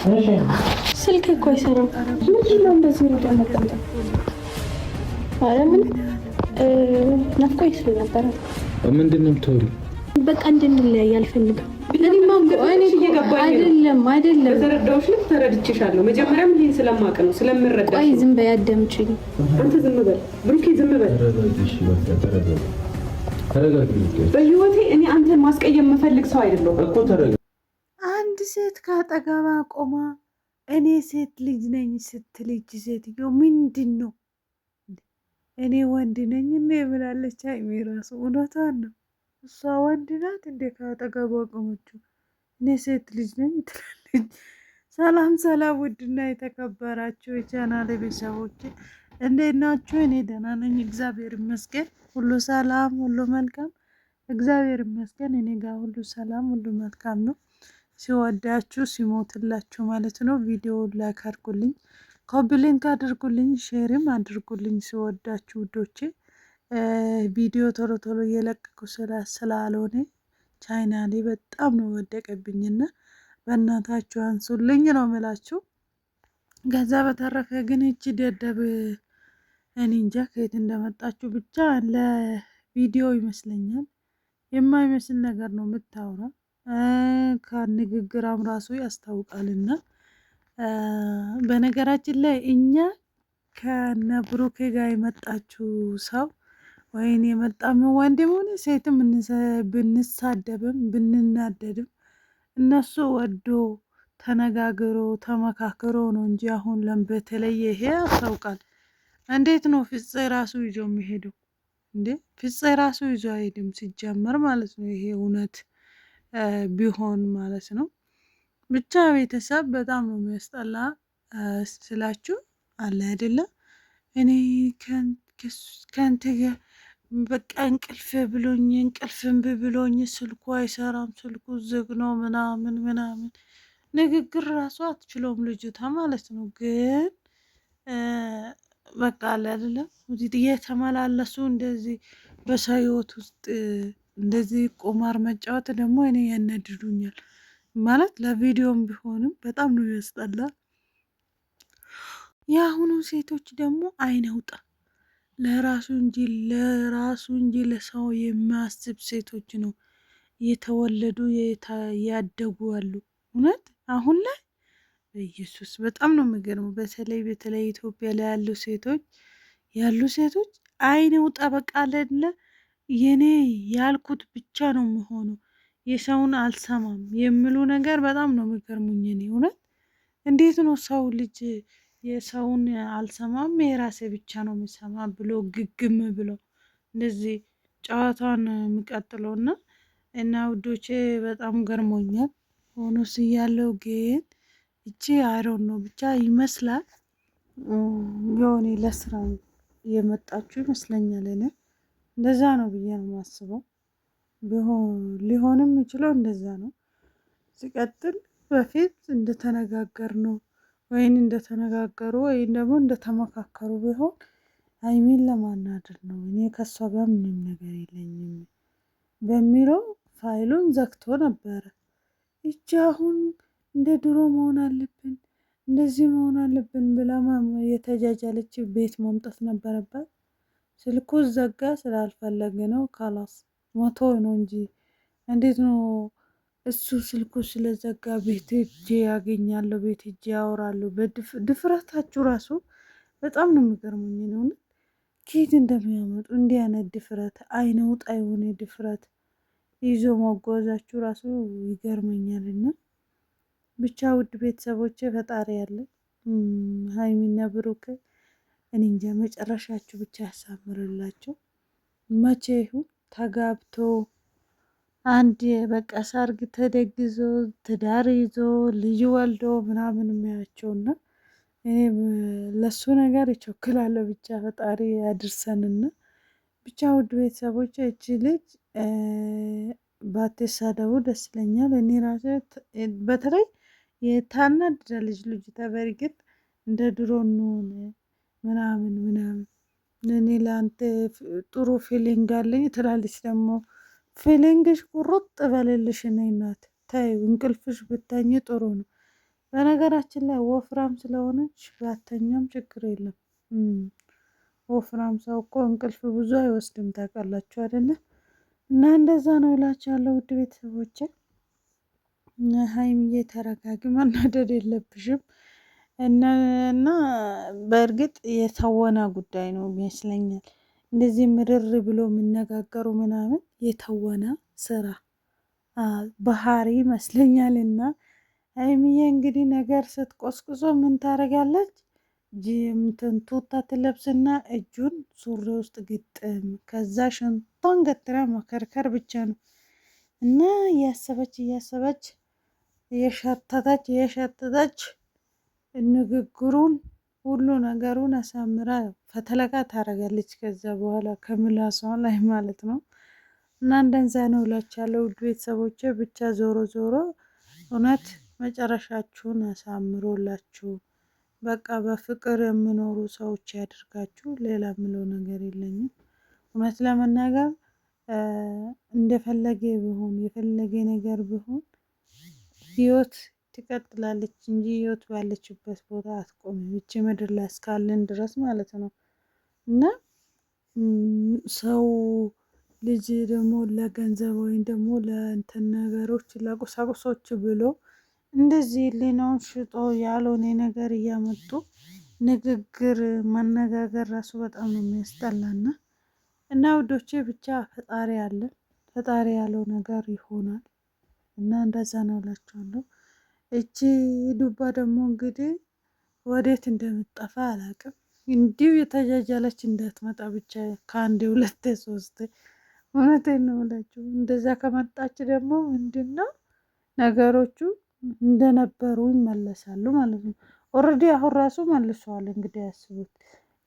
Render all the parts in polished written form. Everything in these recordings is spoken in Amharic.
ስልክ እኮ አይሰራም። ምንድን ነው እንደዚህ ነው ተመጣጣ? አረ ምን ናፍቆኝ ስለነበረ ምንድን ነው የምታወሪው? በቃ እንድንለያይ አልፈልግም። አይደለም ተረዳሁሽ። ልክ ተረድቼሻለሁ። መጀመሪያም ይሄን ስለማውቅ ነው ስለምረዳሽ። ቆይ ዝም በይ አዳምጪኝ። አንተ ዝም በል ብሩኬ፣ ዝም በል። ተረጋጊ። በህይወቴ እኔ አንተን ማስቀየም የምፈልግ ሰው አይደለሁም እኮ ተረጋጊ። አንድ ሴት ካጠገባ ቆማ እኔ ሴት ልጅ ነኝ ስትል ይቺ ሴትዮ ምንድን ነው? እኔ ወንድ ነኝ እንዴ ብላለች። ሀይሚ ራሱ እውነቷን ነው። እሷ ወንድ ናት እንዴ ካጠገቧ ቆመችው? እኔ ሴት ልጅ ነኝ ትላለች። ሰላም ሰላም! ውድና የተከበራችሁ የቻናሌ ቤተሰቦች እንዴት ናችሁ? እኔ ደህና ነኝ እግዚአብሔር ይመስገን። ሁሉ ሰላም፣ ሁሉ መልካም፣ እግዚአብሔር ይመስገን። እኔ ጋር ሁሉ ሰላም፣ ሁሉ መልካም ነው። ሲወዳችሁ ሲሞትላችሁ ማለት ነው። ቪዲዮ ላይክ አድርጉልኝ፣ ኮፒ ሊንክ አድርጉልኝ፣ ሼርም አድርጉልኝ። ሲወዳችሁ ውዶቼ ቪዲዮ ቶሎ ቶሎ እየለቀቁ ስላልሆነ ቻይናሌ በጣም ነው ወደቀብኝና በእናታችሁ አንሱልኝ ነው ምላችሁ። ከዛ በተረፈ ግን እቺ ደደብ እኔ እንጃ ከየት እንደመጣችሁ ብቻ ለቪዲዮ ይመስለኛል የማይመስል ነገር ነው የምታወራ። ከንግግራም ራሱ ያስታውቃልና በነገራችን ላይ እኛ ከነብሩኬ ጋር የመጣችሁ ሰው ወይን የመጣም ወንድም ሆነ ሴትም ብንሳደብም ብንናደድም እነሱ ወዶ ተነጋግሮ ተመካክሮ ነው እንጂ አሁን በተለየ ይሄ ያስታውቃል። እንዴት ነው ፍፄ ራሱ ይዞ የሚሄደው እንዴ? ፍፄ ራሱ ይዞ አይሄድም ሲጀመር ማለት ነው። ይሄ እውነት ቢሆን ማለት ነው። ብቻ ቤተሰብ በጣም ነው የሚያስጠላ ስላችሁ አለ አይደለም። እኔ ከንተ ጋር በቃ እንቅልፍም ብሎኝ ስልኩ አይሰራም፣ ስልኩ ዝግ ነው ምናምን ምናምን ንግግር ራሱ አትችለውም ልጅቷ ማለት ነው። ግን በቃ አለ አይደለም እየተመላለሱ እንደዚህ በሰው ህይወት ውስጥ እንደዚህ ቁማር መጫወት ደግሞ እኔ ያነድዱኛል ማለት ለቪዲዮም ቢሆንም በጣም ነው ያስጠላ። የአሁኑ ሴቶች ደግሞ አይነውጣ ለራሱ እንጂ ለሰው የማያስብ ሴቶች ነው የተወለዱ ያደጉ አሉ። እውነት አሁን ላይ በኢየሱስ በጣም ነው የሚገርመው። በተለይ ኢትዮጵያ ላይ ያሉ ሴቶች አይነውጣ በቃ አለለ የኔ ያልኩት ብቻ ነው የሚሆነው የሰውን አልሰማም የሚሉ ነገር በጣም ነው የሚገርሙኝ። እኔ እውነት እንዴት ነው ሰው ልጅ የሰውን አልሰማም የራሴ ብቻ ነው የሚሰማ ብሎ ግግም ብሎ እንደዚህ ጨዋታን የሚቀጥለው እና ውዶቼ በጣም ገርሞኛል። ሆኖስ እያለው ግን እቺ አይሮን ነው ብቻ ይመስላል የሆነ ለስራ የመጣችሁ ይመስለኛል። እኔ እንደዛ ነው ብዬ ነው የማስበው። ሊሆንም የሚችለው እንደዛ ነው። ሲቀጥል በፊት እንደተነጋገር ነው ወይን እንደተነጋገሩ ወይም ደግሞ እንደተመካከሩ ቢሆን ሀይሚን ለማናደድ ነው እኔ ከሷ ጋር ምንም ነገር የለኝም በሚለው ፋይሉን ዘግቶ ነበረ። ይቺ አሁን እንደ ድሮ መሆን አለብን እንደዚህ መሆን አለብን ብላ የተጃጃለች ቤት ማምጣት ነበረባት። ስልኩ ዘጋ ስላልፈለገ ነው ካላስ ሞቶ ነው እንጂ እንዴት ነው እሱ ስልኩ ስለዘጋ ቤት ሄጄ ያገኛለሁ ቤት ሄጄ ያወራለሁ። ድፍረታችሁ ራሱ በጣም ነው የሚገርሙኝ ነው። ከየት እንደሚያመጡ እንዲህ አይነት ድፍረት አይነውጣ የሆነ ድፍረት ይዞ መጓዛችሁ ራሱ ይገርመኛልና ብቻ ውድ ቤተሰቦቼ ፈጣሪ ያለ ሀይሚና ብሩክ እኔ እንጃ መጨረሻችሁ ብቻ ያሳምርላቸው። መቼ ይሁን ተጋብቶ አንድ በቃ ሰርግ ተደግዞ ትዳር ይዞ ልጅ ወልዶ ምናምን የሚያቸውና እኔ ለሱ ነገር ይቸኩላለሁ። ብቻ ፈጣሪ ያድርሰንና ብቻ ውድ ቤተሰቦች እቺ ልጅ ባትሳደቡ ደስ ይለኛል። እኔ ራሴ በተለይ የታናድዳለች ልጅ በእርግጥ እንደ ድሮ እንሆን ምናምን እኔ ለአንተ ጥሩ ፊሊንግ አለኝ ትላለች። ደግሞ ፊሊንግሽ ቁርጥ በልልሽ ነይ እናት ተይው፣ እንቅልፍሽ ብታኝ ጥሩ ነው። በነገራችን ላይ ወፍራም ስለሆነች ባተኛም ችግር የለም። ወፍራም ሰው እኮ እንቅልፍ ብዙ አይወስድም ታውቃላችሁ አይደለ? እና እንደዛ ነው እላችኋለሁ ውድ ቤተሰቦቼ። ሀይሚዬ ተረጋጊ፣ መናደድ የለብሽም። እና በእርግጥ የተወና ጉዳይ ነው ይመስለኛል። እንደዚህ ምርር ብሎ የሚነጋገሩ ምናምን የተወና ስራ ባህሪ ይመስለኛል። እና ሀይሚዬ እንግዲህ ነገር ስትቆስቁሶ ምን ታደርጋለች? እንትን ቱታ ትለብስና እጁን ሱሪ ውስጥ ግጥም፣ ከዛ ሽንቷን ገትራ መከርከር ብቻ ነው። እና እያሰበች የሸተተች ንግግሩን ሁሉ ነገሩን አሳምራ ፈተለቃ ታደርጋለች። ከዛ በኋላ ከምላሷ ላይ ማለት ነው። እና እንደዛ ነው እላችኋለሁ ውድ ቤተሰቦቼ። ብቻ ዞሮ ዞሮ እውነት መጨረሻችሁን አሳምሮላችሁ በቃ በፍቅር የሚኖሩ ሰዎች ያድርጋችሁ። ሌላ ምለው ነገር የለኝም። እውነት ለመናገር እንደፈለገ ቢሆን የፈለገ ነገር ቢሆን ህይወት ትቀጥላለች እንጂ ህይወት ባለችበት ቦታ አትቆምም። ይቺ ምድር ላይ እስካለን ድረስ ማለት ነው። እና ሰው ልጅ ደግሞ ለገንዘብ ወይም ደግሞ ለእንትን ነገሮች ለቁሳቁሶች ብሎ እንደዚህ ሊናውን ሽጦ ያልሆነ ነገር እያመጡ ንግግር መነጋገር ራሱ በጣም ነው የሚያስጠላና እና ውዶቼ ብቻ ፈጣሪ አለ። ፈጣሪ ያለው ነገር ይሆናል። እና እንደዛ ነው እላችኋለሁ። እቺ ዱባ ደግሞ እንግዲህ ወዴት እንደምትጠፋ አላውቅም። እንዲሁ የተጃጃለች እንዳትመጣ ብቻ ከአንዴ ሁለቴ ሶስቴ። እውነቴን ነው የምላችሁ። እንደዛ ከመጣች ደግሞ ምንድነው ነገሮቹ እንደነበሩ ይመለሳሉ ማለት ነው። ኦልሬዲ አሁን ራሱ መልሰዋል። እንግዲህ ያስቡት፣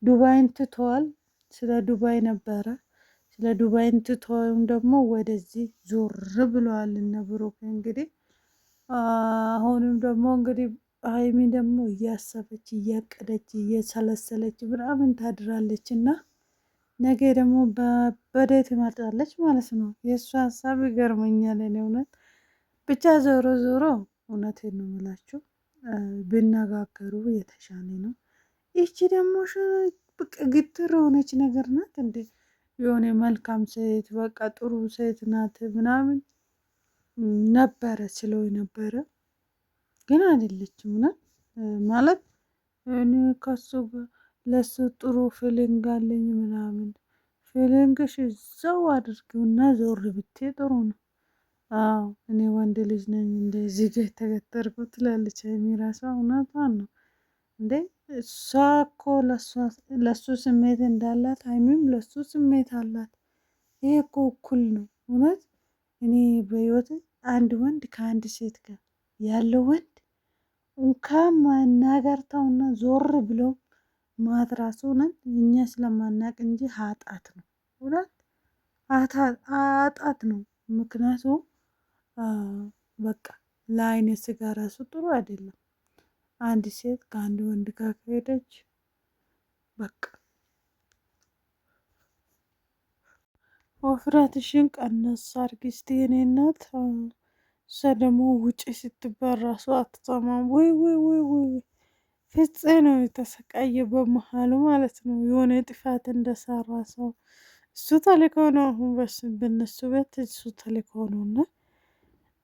ዱባይን ትተዋል። ስለ ዱባይ ነበረ። ስለ ዱባይን ትተውም ደግሞ ወደዚህ ዞር ብለዋል እነ ብሩክ። እንግዲህ አሁንም ደግሞ እንግዲህ ሀይሚ ደግሞ እያሰበች እያቀደች እየሰለሰለች ምናምን ታድራለች እና ነገ ደግሞ በበደት ትመጣለች ማለት ነው። የእሱ ሀሳብ ይገርመኛል እኔ እውነት። ብቻ ዞሮ ዞሮ እውነቴን ነው የምላችሁ ብነጋገሩ የተሻለ ነው። ይቺ ደግሞ ግትር የሆነች ነገር ናት እንዴ! የሆነ መልካም ሴት በቃ ጥሩ ሴት ናት ምናምን ነበረ ስለው ነበረ፣ ግን አይደለችም። ማለት እኔ ከሱ ለሱ ጥሩ ፊሊንግ አለኝ ምናምን። ፊሊንግሽ እዛው አድርጊውና ዞር ብቴ ጥሩ ነው። አዎ እኔ ወንድ ልጅ ነኝ እንደዚህ ጋር የተገተርኩት ትላለች ሀይሚ ራሷ። እውነቷን ነው እንዴ! እሷ እኮ ለሱ ስሜት እንዳላት ሀይሚም ለሱ ስሜት አላት። ይሄ እኮ እኩል ነው። እውነት እኔ በህይወት አንድ ወንድ ከአንድ ሴት ጋር ያለው ወንድ እንኳን ማናገርተውና ዞር ብለው ማትራሱ ነን እኛ ስለማናቅ እንጂ ኃጢአት ነው። እውነት ኃጢአት ነው። ምክንያቱም በቃ ለአይነ ስጋ ራሱ ጥሩ አይደለም። አንድ ሴት ከአንድ ወንድ ጋር ከሄደች በቃ ወፍረትሽን ቀነስ አድርጊ እስቲ የኔ እናት። እሷ ደግሞ ውጪ ስትባል ራሱ አትሰማም። ወይ ፍፄ ነው የተሰቃየ በመሀሉ ማለት ነው። የሆነ ጥፋት እንደሰራ ሰው እሱ ተልኮ ነው። አሁን በነሱ ቤት እሱ ተልኮ ነው እና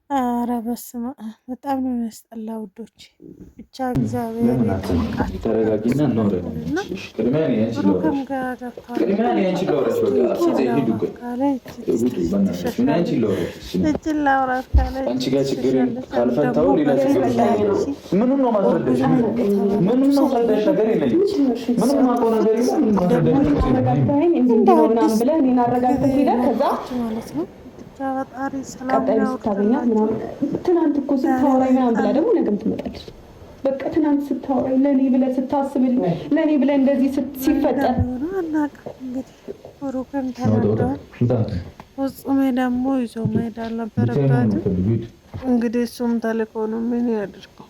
ኧረ በስመ አብ በጣም ነው የሚያስጠላ ውዶች። ብቻ እግዚአብሔር ተረጋጊና አንቺ ጋር ችግር ካልፈታው ሌላ ችግር ምንም ነው ማስረዳሽ። ምንም ነው ማስረዳሽ ነገር የለኝም። ምንም ማቆ ነገር ትናንት እኮ ስታወራኝ ምናምን ብላ ደግሞ ነገም ትመጣለች። በቃ ትናንት ስታወራኝ ለእኔ ብለህ ስታስብልኝ ለእኔ ብለህ እንደዚህ ሲፈጠር ብሩክም ተናግረዋል። ፍጹሜ ደግሞ ይዞ መሄድ አልነበረባትም። እንግዲህ እሱም ተልኮ ነው ምን ያድርገው።